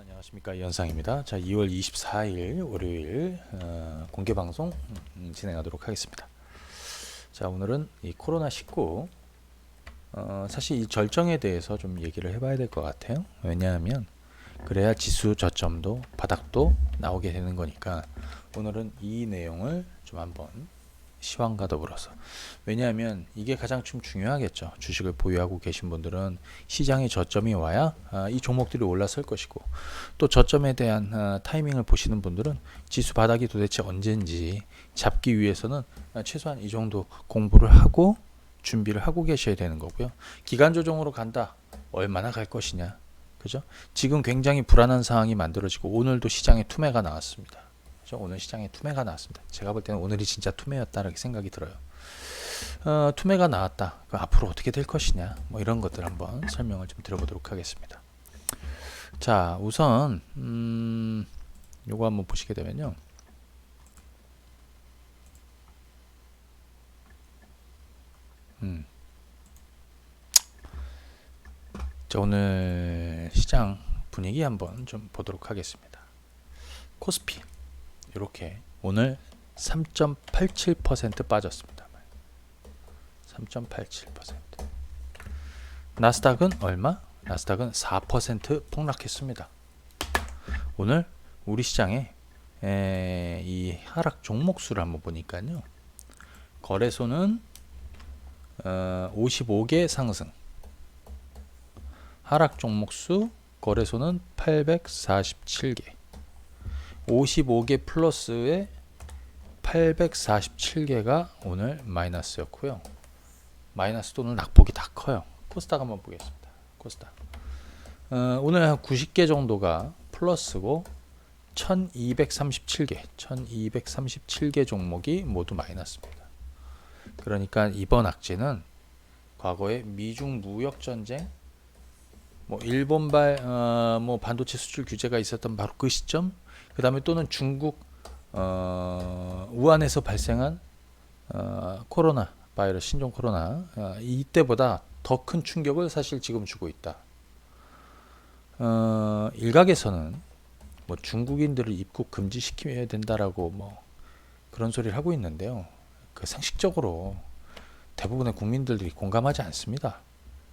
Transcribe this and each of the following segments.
안녕하십니까, 이현상입니다. 자, 2월 24일 월요일 공개 방송 진행하도록 하겠습니다. 자, 오늘은 이 코로나19 사실 이 절정에 대해서 좀 얘기를 해봐야 될 것 같아요. 왜냐하면 그래야 지수 저점도 바닥도 나오게 되는 거니까 오늘은 이 내용을 좀 한번 시황과 더불어서, 왜냐하면 이게 가장 좀 중요하겠죠. 주식을 보유하고 계신 분들은 시장의 저점이 와야 이 종목들이 올라설 것이고, 또 저점에 대한 타이밍을 보시는 분들은 지수 바닥이 도대체 언제인지 잡기 위해서는 최소한 이 정도 공부를 하고 준비를 하고 계셔야 되는 거고요. 기간 조정으로 간다, 얼마나 갈 것이냐, 그죠? 지금 굉장히 불안한 상황이 만들어지고 오늘도 시장에 투매가 나왔습니다. 오늘 시장에 투매가 나왔습니다. 제가 볼 때는 오늘이 진짜 투매였다라고 생각이 들어요. 투매가 나왔다. 그럼 앞으로 어떻게 될 것이냐, 뭐 이런 것들 한번 설명을 좀 드려보도록 하겠습니다. 자, 우선 요거 한번 보시게 되면요. 자, 오늘 시장 분위기 한번 좀 보도록 하겠습니다. 코스피 이렇게 오늘 3.87% 빠졌습니다. 3.87%. 나스닥은 얼마? 나스닥은 4% 폭락했습니다. 오늘 우리 시장에 이 하락 종목 수를 한번 보니까요. 거래소는 55개 상승. 하락 종목 수 거래소는 847개. 55개 플러스에 847개가 오늘 마이너스였고요. 마이너스 또는 낙폭이 다 커요. 코스닥 한번 보겠습니다. 코스닥 오늘 한 90개 정도가 플러스고 1237개 종목이 모두 마이너스입니다. 그러니까 이번 악재는 과거에 미중 무역 전쟁, 뭐 일본발 뭐 반도체 수출 규제가 있었던 바로 그 시점, 그 다음에 또는 중국 우한에서 발생한 코로나 바이러스, 신종 코로나, 이때보다 더 큰 충격을 사실 지금 주고 있다. 일각에서는 뭐 중국인들을 입국 금지시켜야 된다라고 뭐 그런 소리를 하고 있는데요. 그 상식적으로 대부분의 국민들이 공감하지 않습니다.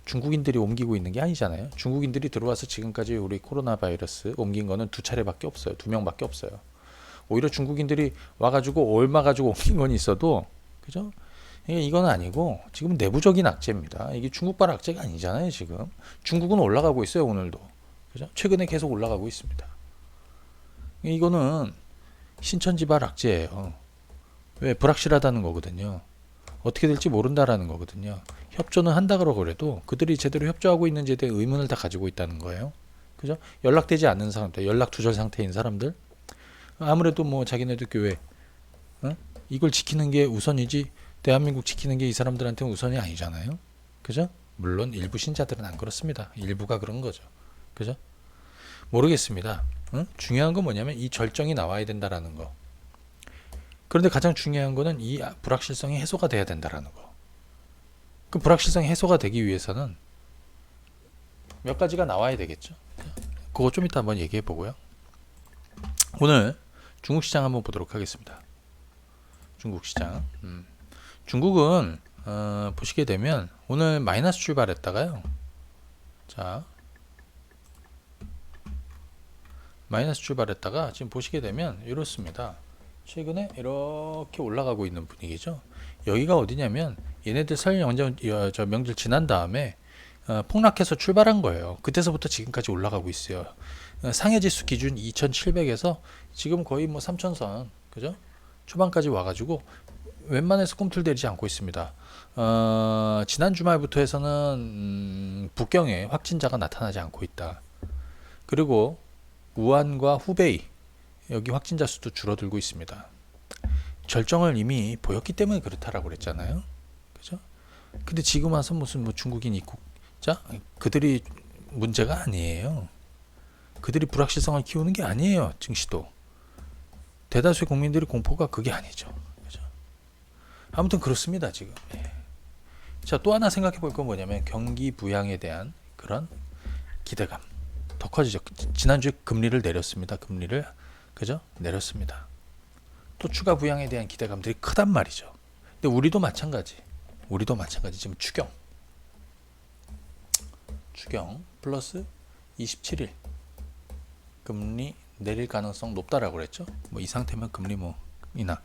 중국인들이 옮기고 있는 게 아니잖아요. 중국인들이 들어와서 지금까지 우리 코로나 바이러스 옮긴 거는 2차례밖에 없어요. 2명밖에 없어요. 오히려 중국인들이 와가지고 얼마 가지고 옮긴 건 있어도, 그죠? 이건 아니고 지금 내부적인 악재입니다. 이게 중국발 악재가 아니잖아요. 지금 중국은 올라가고 있어요. 오늘도, 그죠? 최근에 계속 올라가고 있습니다. 이거는 신천지발 악재예요. 왜? 불확실하다는 거거든요. 어떻게 될지 모른다라는 거거든요. 협조는 한다 그러더라도 그들이 제대로 협조하고 있는지에 대해 의문을 다 가지고 있다는 거예요. 그죠? 연락되지 않는 사람들, 연락 두절 상태인 사람들, 아무래도 뭐 자기네들 교회, 이걸 지키는 게 우선이지 대한민국 지키는 게 이 사람들한테는 우선이 아니잖아요. 그죠? 물론 일부 신자들은 안 그렇습니다. 일부가 그런 거죠. 그죠? 모르겠습니다. 중요한 건 뭐냐면 이 절정이 나와야 된다라는 거. 그런데 가장 중요한 거는 이 불확실성이 해소가 돼야 된다라는 거. 그 불확실성이 해소가 되기 위해서는 몇 가지가 나와야 되겠죠. 그거 좀 이따 한번 얘기해 보고요. 오늘 중국 시장 한번 보도록 하겠습니다. 중국 시장. 중국은 보시게 되면 오늘 마이너스 출발했다가요. 자, 마이너스 출발했다가 지금 보시게 되면 이렇습니다. 최근에 이렇게 올라가고 있는 분위기죠. 여기가 어디냐면 얘네들 설 명절 지난 다음에 폭락해서 출발한 거예요. 그때서부터 지금까지 올라가고 있어요. 상해지수 기준 2700에서 지금 거의 뭐 3000선, 그죠? 초반까지 와가지고 웬만해서 꿈틀대지 않고 있습니다. 지난 주말부터 해서는 북경에 확진자가 나타나지 않고 있다. 그리고 우한과 후베이, 여기 확진자 수도 줄어들고 있습니다. 절정을 이미 보였기 때문에 그렇다라고 그랬잖아요. 그죠? 근데 지금 와서 무슨 뭐 중국인 입국자? 그들이 문제가 아니에요. 그들이 불확실성을 키우는 게 아니에요. 증시도. 대다수의 국민들이 공포가 그게 아니죠. 그죠? 아무튼 그렇습니다. 지금. 자, 또 하나 생각해 볼 건 뭐냐면 경기 부양에 대한 그런 기대감. 더 커지죠. 지난주에 금리를 내렸습니다. 금리를 그죠? 내렸습니다. 또 추가 부양에 대한 기대감들이 크단 말이죠. 근데 우리도 마찬가지. 지금 추경 플러스 27일 금리 내릴 가능성 높다라고 그랬죠. 뭐 이 상태면 금리 뭐 인하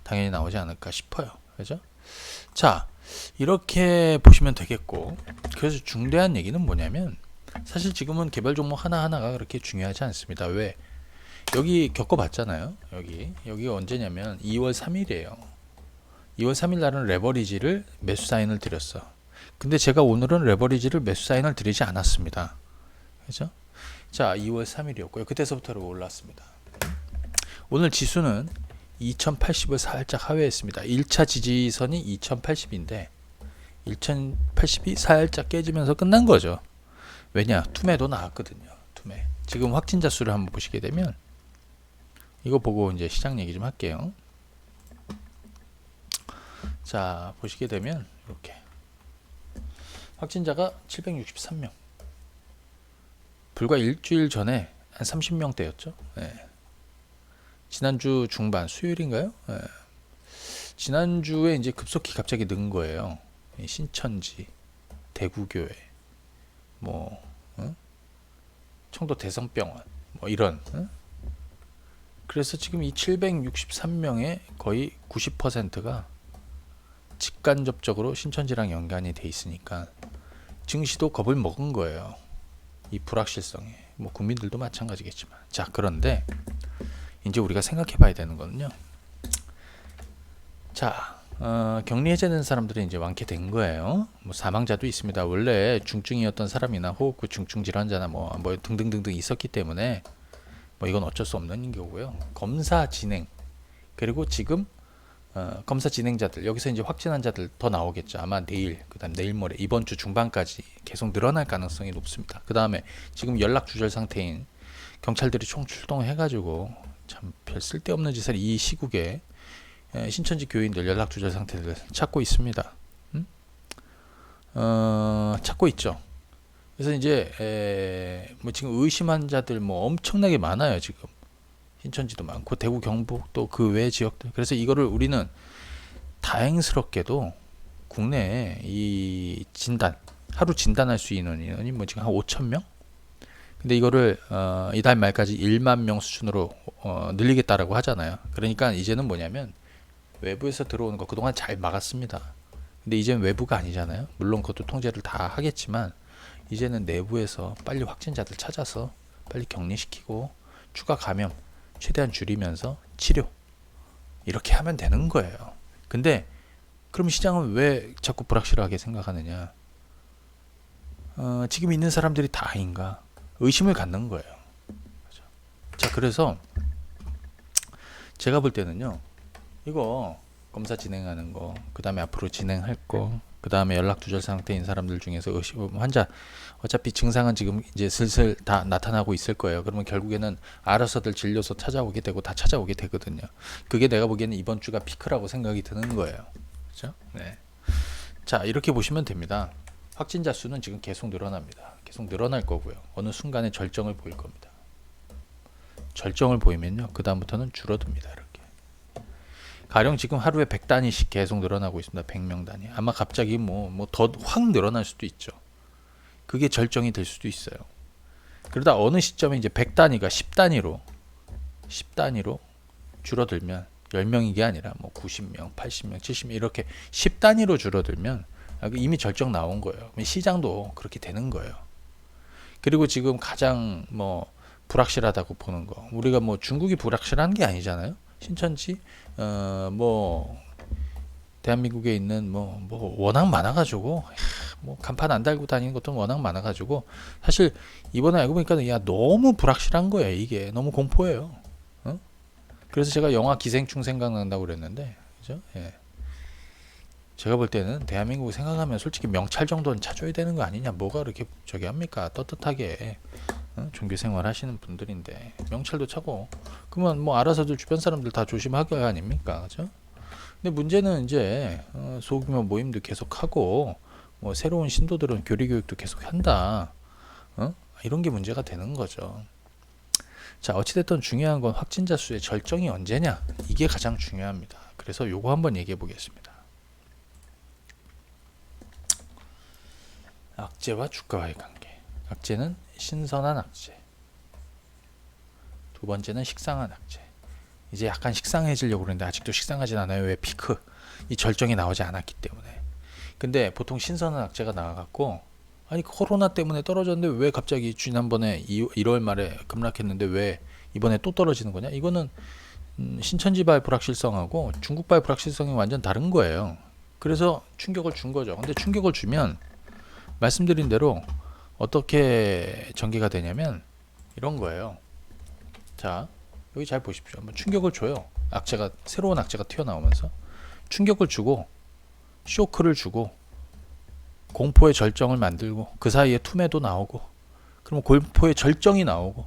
당연히 나오지 않을까 싶어요. 그죠? 자, 이렇게 보시면 되겠고, 그래서 중대한 얘기는 뭐냐면 사실 지금은 개별 종목 하나하나가 그렇게 중요하지 않습니다. 왜? 여기 겪어봤잖아요. 여기가 언제냐면 2월 3일이에요. 2월 3일 날은 레버리지를 매수 사인을 드렸어. 근데 제가 오늘은 레버리지를 매수 사인을 드리지 않았습니다. 그죠? 자, 2월 3일이었고요. 그때서부터 올랐습니다. 오늘 지수는 2080을 살짝 하회했습니다. 1차 지지선이 2080인데 2080이 살짝 깨지면서 끝난 거죠. 왜냐? 투매도 나왔거든요. 투매. 지금 확진자 수를 한번 보시게 되면 이거 보고 이제 시장 얘기 좀 할게요. 자, 보시게 되면 이렇게 확진자가 763명. 불과 일주일 전에 한 30명대였죠. 네. 지난주 중반 수요일인가요? 네. 지난주에 이제 급속히 갑자기 는 거예요. 신천지, 대구교회, 뭐 청도 대성병원, 뭐 이런. 그래서 지금 이 763명의 거의 90%가 직간접적으로 신천지랑 연관이 돼 있으니까 증시도 겁을 먹은 거예요. 이 불확실성에. 뭐 국민들도 마찬가지겠지만. 자, 그런데 이제 우리가 생각해 봐야 되는 거는요. 자, 격리 해제된 사람들이 이제 완쾌된 거예요. 뭐 사망자도 있습니다. 원래 중증이었던 사람이나 호흡기 중증 질환자나 뭐 등등등등 있었기 때문에 뭐 이건 어쩔 수 없는 경우고요. 검사 진행 그리고 지금 검사 진행자들 여기서 이제 확진 환자들 더 나오겠죠. 아마 내일 그다음 내일 모레 이번 주 중반까지 계속 늘어날 가능성이 높습니다. 그 다음에 지금 연락 두절 상태인 경찰들이 총 출동해가지고 참 별 쓸데없는 짓을 이 시국에 신천지 교인들 연락 두절 상태를 찾고 있습니다. 찾고 있죠. 그래서 이제 뭐 지금 의심 환자들 뭐 엄청나게 많아요. 지금 신천지도 많고 대구 경북도 그 외 지역들. 그래서 이거를 우리는 다행스럽게도 국내에 이 진단 하루 진단할 수 있는 인원이 뭐 지금 한 5천 명. 근데 이거를 이달 말까지 1만 명 수준으로 늘리겠다라고 하잖아요. 그러니까 이제는 뭐냐면 외부에서 들어오는 거 그동안 잘 막았습니다. 근데 이제는 외부가 아니잖아요. 물론 그것도 통제를 다 하겠지만 이제는 내부에서 빨리 확진자들 찾아서 빨리 격리시키고 추가 감염 최대한 줄이면서 치료 이렇게 하면 되는 거예요. 근데 그럼 시장은 왜 자꾸 불확실하게 생각하느냐? 지금 있는 사람들이 다인가? 의심을 갖는 거예요. 그렇죠? 자, 그래서 제가 볼 때는요. 이거 검사 진행하는 거, 그 다음에 앞으로 진행할 거, 그 다음에 연락 두절 상태인 사람들 중에서 환자 어차피 증상은 지금 이제 슬슬 다 나타나고 있을 거예요. 그러면 결국에는 알아서들 진료소 찾아오게 되고 다 찾아오게 되거든요. 그게 내가 보기에는 이번 주가 피크라고 생각이 드는 거예요. 그렇죠? 네. 자, 이렇게 보시면 됩니다. 확진자 수는 지금 계속 늘어납니다. 계속 늘어날 거고요. 어느 순간에 절정을 보일 겁니다. 절정을 보이면요, 그 다음부터는 줄어듭니다. 이렇게. 가령 지금 하루에 100단위씩 계속 늘어나고 있습니다. 100명 단위. 아마 갑자기 뭐 더 확 늘어날 수도 있죠. 그게 절정이 될 수도 있어요. 그러다 어느 시점에 이제 100단위가 10단위로 줄어들면 10명이 아니라 뭐 90명, 80명, 70명 이렇게 10단위로 줄어들면 이미 절정 나온 거예요. 시장도 그렇게 되는 거예요. 그리고 지금 가장 뭐 불확실하다고 보는 거, 우리가 뭐 중국이 불확실한 게 아니잖아요. 신천지 뭐 대한민국에 있는 뭐 워낙 많아가지고 뭐 간판 안 달고 다니는 것도 워낙 많아가지고 사실 이번에 알고 보니까 야 너무 불확실한 거예요. 이게 너무 공포예요. 그래서 제가 영화 기생충 생각난다고 그랬는데, 그죠? 예. 제가 볼 때는 대한민국 생각하면 솔직히 명찰 정도는 찾아야 되는 거 아니냐. 뭐가 그렇게 저기 합니까? 떳떳하게 종교 생활 하시는 분들인데 명찰도 차고 그러면 뭐 알아서들 주변 사람들 다 조심하게 아닙니까? 그죠? 근데 문제는 이제 소규모 모임도 계속하고 뭐 새로운 신도들은 교리 교육도 계속 한다. 이런 게 문제가 되는 거죠. 자, 어찌됐든 중요한 건 확진자 수의 절정이 언제냐, 이게 가장 중요합니다. 그래서 요거 한번 얘기해 보겠습니다. 악재와 주가와의 관계. 악재는 신선한 악재, 두 번째는 식상한 악재. 이제 약간 식상해지려고 그러는데 아직도 식상하진 않아요. 왜? 피크, 이 절정이 나오지 않았기 때문에. 근데 보통 신선한 악재가 나와갖고, 아니 코로나 때문에 떨어졌는데 왜 갑자기 지난번에 1월 말에 급락했는데 왜 이번에 또 떨어지는 거냐? 이거는 신천지발 불확실성하고 중국발 불확실성이 완전 다른 거예요. 그래서 충격을 준 거죠. 근데 충격을 주면 말씀드린 대로 어떻게 전개가 되냐면 이런 거예요. 자, 여기 잘 보십시오. 한번 충격을 줘요. 악재가, 새로운 악재가 튀어나오면서 충격을 주고 쇼크를 주고 공포의 절정을 만들고 그 사이에 투매도 나오고, 그러면 공포의 절정이 나오고,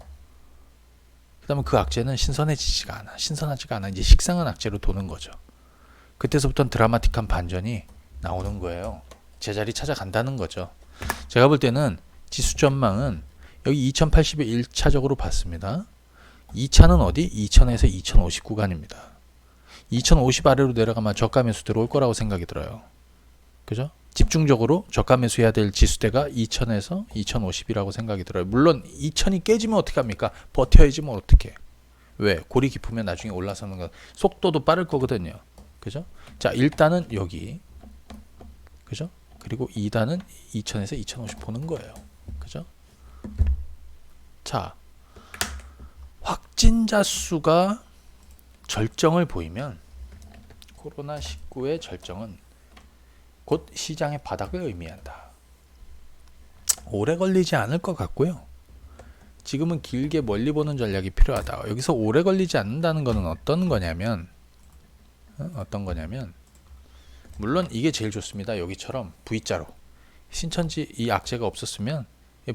그 다음에 그 악재는 신선해지지가 않아, 신선하지가 않아. 이제 식상한 악재로 도는 거죠. 그때서부터는 드라마틱한 반전이 나오는 거예요. 제자리 찾아간다는 거죠. 제가 볼 때는 지수 전망은 여기 2080에 1차적으로 봤습니다. 2차는 어디? 2000에서 2050 구간입니다. 2050 아래로 내려가면 저가 매수 들어올 거라고 생각이 들어요. 그죠? 집중적으로 저가 매수해야 될 지수대가 2000에서 2050이라고 생각이 들어요. 물론 2000이 깨지면 어떻게 합니까? 버텨야지 뭐 어떻게. 왜? 골이 깊으면 나중에 올라서는 건 속도도 빠를 거거든요. 그죠? 자, 1단은 여기. 그죠? 그리고 2단은 2000에서 2050 보는 거예요. 그죠? 자, 확진자 수가 절정을 보이면 코로나19의 절정은 곧 시장의 바닥을 의미한다. 오래 걸리지 않을 것 같고요. 지금은 길게 멀리 보는 전략이 필요하다. 여기서 오래 걸리지 않는다는 것은 어떤 거냐면 물론 이게 제일 좋습니다. 여기처럼 V자로 신천지 이 악재가 없었으면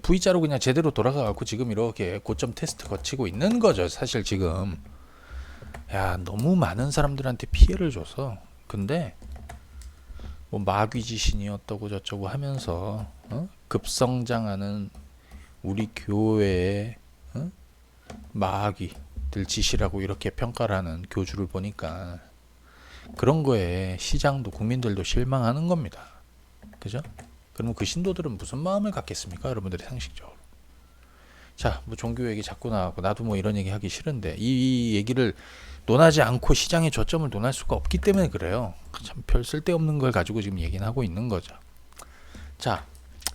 V자로 그냥 제대로 돌아가고 지금 이렇게 고점 테스트 거치고 있는 거죠. 사실 지금 야, 너무 많은 사람들한테 피해를 줘서. 근데 뭐 마귀 지신이 어떠고 저쩌고 하면서 급성장하는 우리 교회의 마귀들 짓이라고 이렇게 평가를 하는 교주를 보니까 그런 거에 시장도 국민들도 실망하는 겁니다. 그죠? 그러면 그 신도들은 무슨 마음을 갖겠습니까? 여러분들이 상식적으로. 자, 뭐 종교 얘기 자꾸 나와고 나도 뭐 이런 얘기 하기 싫은데 이 얘기를 논하지 않고 시장의 저점을 논할 수가 없기 때문에 그래요. 참 별 쓸데없는 걸 가지고 지금 얘기는 하고 있는 거죠. 자,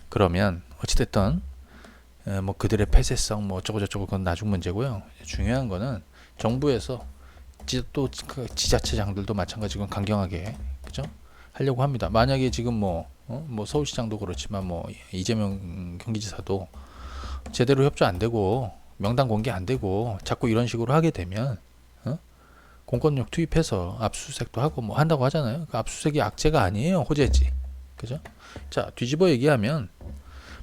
그러면 어찌됐든 뭐 그들의 폐쇄성 뭐 어쩌고 저쩌고 그건 나중 문제고요. 중요한 거는 정부에서 또 그 지자체장들도 마찬가지로 강경하게, 그죠? 하려고 합니다. 만약에 지금 뭐 서울시장도 그렇지만 뭐 이재명 경기지사도 제대로 협조 안 되고 명단 공개 안 되고 자꾸 이런 식으로 하게 되면 공권력 투입해서 압수수색도 하고 뭐 한다고 하잖아요. 그 압수수색이 악재가 아니에요. 호재지. 그죠? 자, 뒤집어 얘기하면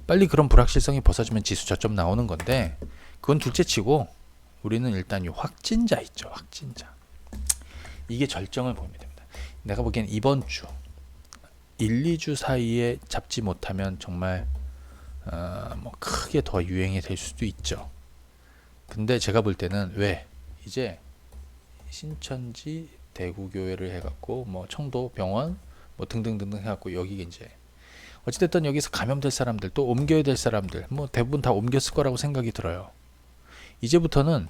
빨리 그런 불확실성이 벗어지면 지수 저점 나오는 건데 그건 둘째치고 우리는 일단 이 확진자 있죠. 확진자. 이게 절정을 보면 됩니다. 내가 보기엔 이번 주 1, 2주 사이에 잡지 못하면 정말 뭐 크게 더 유행이 될 수도 있죠. 근데 제가 볼 때는 왜 이제 신천지 대구교회를 해갖고 뭐 청도 병원 뭐 등등등등 해갖고 여기 이제 어찌됐든 여기서 감염될 사람들 또 옮겨야 될 사람들 뭐 대부분 다 옮겼을 거라고 생각이 들어요. 이제부터는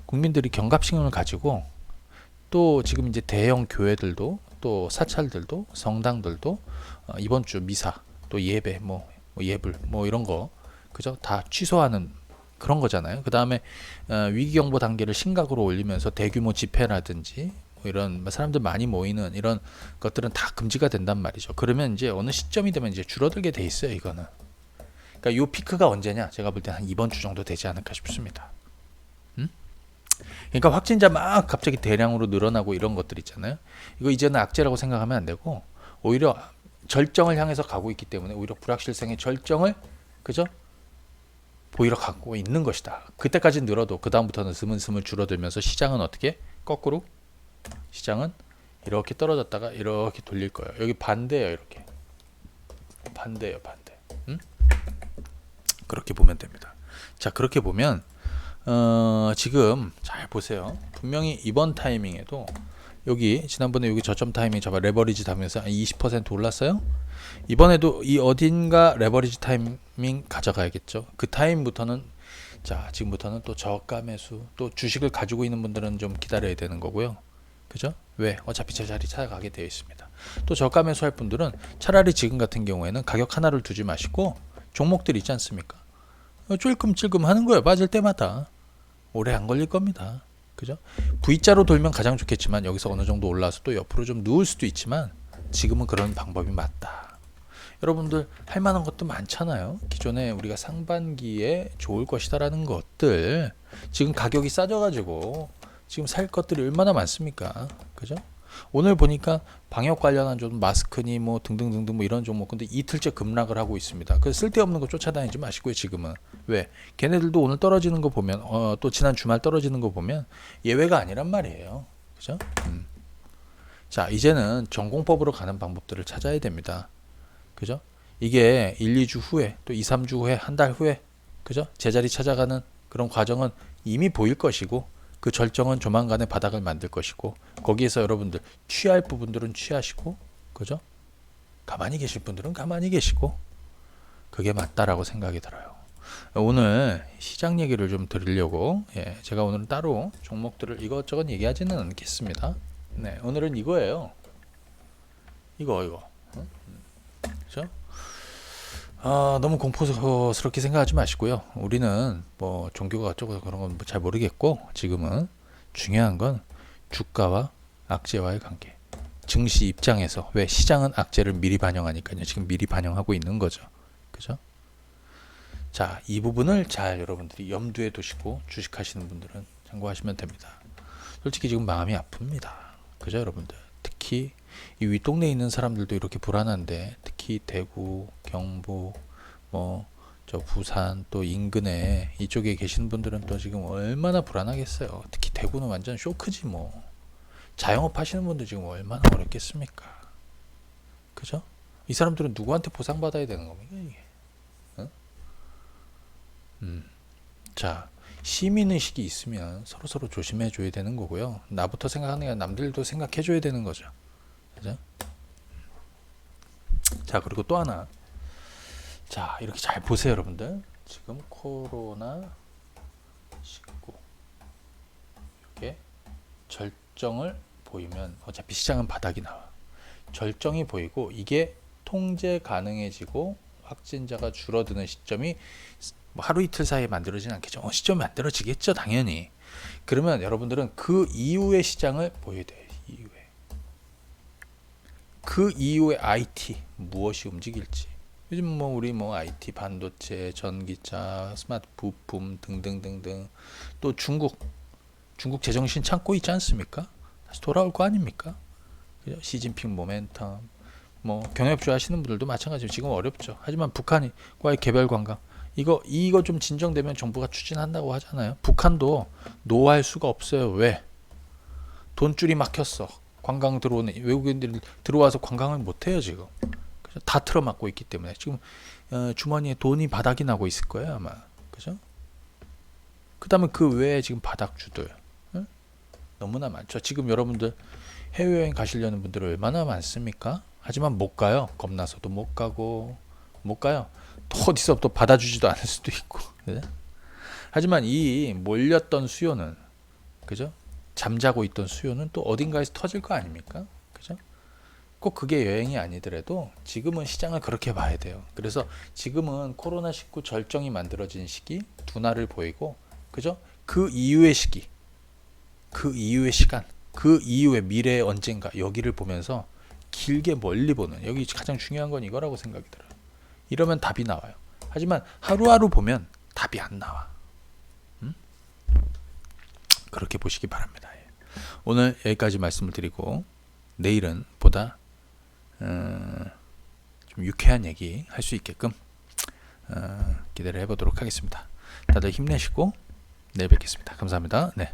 국민들이 경각심을 가지고 또 지금 이제 대형 교회들도 또 사찰들도 성당들도 이번 주 미사 또 예배 뭐 예불 뭐 이런 거 그죠? 다 취소하는 그런 거잖아요. 그 다음에 위기경보 단계를 심각으로 올리면서 대규모 집회라든지 뭐 이런 사람들 많이 모이는 이런 것들은 다 금지가 된단 말이죠. 그러면 이제 어느 시점이 되면 이제 줄어들게 돼 있어요. 이거는. 그러니까 요 피크가 언제냐? 제가 볼 때 한 이번 주 정도 되지 않을까 싶습니다. 그러니까 확진자 막 갑자기 대량으로 늘어나고 이런 것들 있잖아요. 이거 이제는 악재라고 생각하면 안 되고 오히려 절정을 향해서 가고 있기 때문에 오히려 불확실성의 절정을 그죠? 보이러 가고 있는 것이다. 그때까지 늘어도 그 다음부터는 스물스물 줄어들면서 시장은 어떻게? 거꾸로 시장은 이렇게 떨어졌다가 이렇게 돌릴 거예요. 여기 반대예요. 이렇게 반대예요. 반대. 그렇게 보면 됩니다. 자, 그렇게 보면 지금 잘 보세요. 분명히 이번 타이밍에도 여기 지난번에 여기 저점 타이밍 잡아 레버리지 담으면서 20% 올랐어요. 이번에도 이 어딘가 레버리지 타이밍 가져가야겠죠. 그 타임부터는 자, 지금부터는 또 저가 매수, 또 주식을 가지고 있는 분들은 좀 기다려야 되는 거고요. 그죠? 왜? 어차피 제자리 찾아가게 되어 있습니다. 또 저가 매수할 분들은 차라리 지금 같은 경우에는 가격 하나를 두지 마시고 종목들 있지 않습니까? 찔끔찔끔 하는 거예요. 빠질 때마다. 오래 안 걸릴 겁니다. 그죠? V자로 돌면 가장 좋겠지만 여기서 어느 정도 올라와서 또 옆으로 좀 누울 수도 있지만 지금은 그런 방법이 맞다. 여러분들 할 만한 것도 많잖아요. 기존에 우리가 상반기에 좋을 것이다라는 것들 지금 가격이 싸져가지고 지금 살 것들이 얼마나 많습니까? 그죠? 오늘 보니까 방역 관련한 좀 마스크니 뭐 등등등등 뭐 이런 종목 근데 이틀째 급락을 하고 있습니다. 그 쓸데없는 거 쫓아다니지 마시고요. 지금은 왜? 걔네들도 오늘 떨어지는 거 보면 또 지난 주말 떨어지는 거 보면 예외가 아니란 말이에요. 그죠? 자, 이제는 전공법으로 가는 방법들을 찾아야 됩니다. 그죠? 이게 1, 2주 후에 또 2, 3주 후에 한 달 후에 그죠? 제자리 찾아가는 그런 과정은 이미 보일 것이고 그 절정은 조만간에 바닥을 만들 것이고 거기에서 여러분들 취할 부분들은 취하시고 그죠? 가만히 계실 분들은 가만히 계시고 그게 맞다라고 생각이 들어요. 오늘 시장 얘기를 좀 드리려고 제가 오늘은 따로 종목들을 이것저것 얘기하지는 않겠습니다. 네, 오늘은 이거예요. 이거 그렇죠? 너무 공포스럽게 생각하지 마시고요. 우리는 뭐 종교가 어쩌고 그런 건 잘 모르겠고 지금은 중요한 건 주가와 악재와의 관계. 증시 입장에서 왜 시장은 악재를 미리 반영하니까요. 지금 미리 반영하고 있는 거죠. 그죠? 자, 이 부분을 잘 여러분들이 염두에 두시고 주식하시는 분들은 참고하시면 됩니다. 솔직히 지금 마음이 아픕니다. 그죠, 여러분들? 특히 이 윗동네에 있는 사람들도 이렇게 불안한데 특히 대구, 경북, 뭐 저 부산 또 인근에 이쪽에 계시는 분들은 또 지금 얼마나 불안하겠어요. 특히 대구는 완전 쇼크지 뭐. 자영업 하시는 분들 지금 얼마나 어렵겠습니까? 그죠? 이 사람들은 누구한테 보상받아야 되는 겁니까 이게? 자, 시민의식이 있으면 서로 조심해 줘야 되는 거고요. 나부터 생각하는 게 아니라 남들도 생각해 줘야 되는 거죠. 그죠? 자, 그리고 또 하나. 자, 이렇게 잘 보세요, 여러분들. 지금 코로나 19 이렇게 절정을 보이면 어차피 시장은 바닥이 나와. 절정이 보이고 이게 통제 가능해지고 확진자가 줄어드는 시점이 하루 이틀 사이에 만들어지진 않겠죠. 시점이 만들어지겠죠, 당연히. 그러면 여러분들은 그 이후의 시장을 보여야 돼요. 그 이후에 IT 무엇이 움직일지. 요즘 뭐 우리 뭐 IT 반도체, 전기차, 스마트 부품 등등등등. 또 중국 제정신 참고 있지 않습니까? 다시 돌아올 거 아닙니까? 그죠? 시진핑 모멘텀. 뭐 경협주 하시는 분들도 마찬가지로 지금 어렵죠. 하지만 북한과의 개별 관광 이거 좀 진정되면 정부가 추진한다고 하잖아요. 북한도 노할 수가 없어요. 왜? 돈줄이 막혔어. 관광 들어오는 외국인들이 들어와서 관광을 못해요 지금. 그죠? 다 틀어막고 있기 때문에 지금 주머니에 돈이 바닥이 나고 있을 거예요 아마. 그죠? 그다음에 그 외에 지금 바닥주들 너무나 많죠. 지금 여러분들 해외여행 가시려는 분들 얼마나 많습니까? 하지만 못 가요. 겁나서도 못 가요. 또 어디서 또 받아주지도 않을 수도 있고. 그죠? 하지만 이 몰렸던 수요는 그죠? 잠자고 있던 수요는 또 어딘가에서 터질 거 아닙니까? 그죠? 꼭 그게 여행이 아니더라도 지금은 시장을 그렇게 봐야 돼요. 그래서 지금은 코로나19 절정이 만들어진 시기, 둔화를 보이고, 그죠? 그 이후의 시기, 그 이후의 시간, 그 이후의 미래의 언젠가 여기를 보면서 길게 멀리 보는 여기 가장 중요한 건 이거라고 생각이 들어요. 이러면 답이 나와요. 하지만 하루하루 보면 답이 안 나와. 그렇게 보시기 바랍니다. 오늘 여기까지 말씀을 드리고 내일은 보다 좀 유쾌한 얘기 할 수 있게끔 기대를 해보도록 하겠습니다. 다들 힘내시고 내일 뵙겠습니다. 감사합니다. 네.